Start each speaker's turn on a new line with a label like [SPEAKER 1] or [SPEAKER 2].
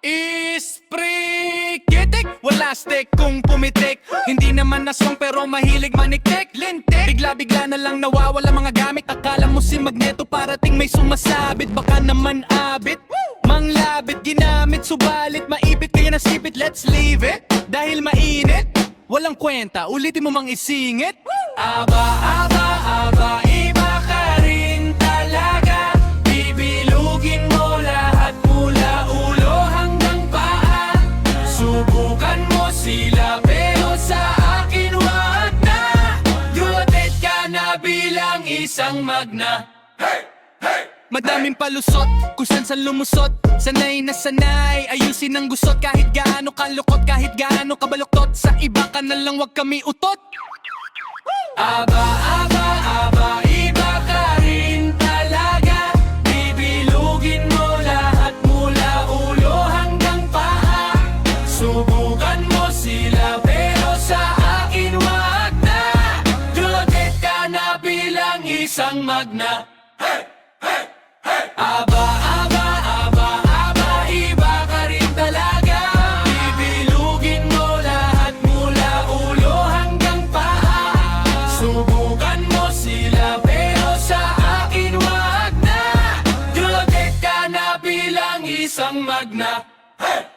[SPEAKER 1] Isprikitik, wala stick kung pumitik. Hindi naman aswang pero mahilig maniktik. Lintik, bigla-bigla na lang nawawala mga gamit. Akala mo si Magneto parating may sumasabit. Baka naman abit, manglabit, ginamit, subalit maipit kaya nasipit. Let's leave it, dahil mainit. Walang kwenta, ulitin mo mang isingit. Aba, aba, aba, iba ka rin talaga. Bibilugin mo lahat mula ulo hanggang paa. Subukan mo sila pero sa akin wag na. Dumated ka na bilang isang magna. Hey! Hey! Madaming palusot, kung saan lumusot. Sanay na sanay, ayusin ang gusot. Kahit gaano kalukot, kahit gaano kabaluktot. Sa iba ka na lang, wag kami utot. Aba, aba, aba, iba ka rin talaga. Bibilugin mo lahat mula ulo hanggang paa. Subukan mo sila pero sa akin wag na. Dumated ka na bilang isang magna. Hey! Hey! Hey! Aba, aba, aba, aba, iba ka rin talaga. Bibilugin mo lahat mula ulo hanggang paa. Subukan mo sila pero sa akin wag na. Dumated ka na bilang isang magna. Hey!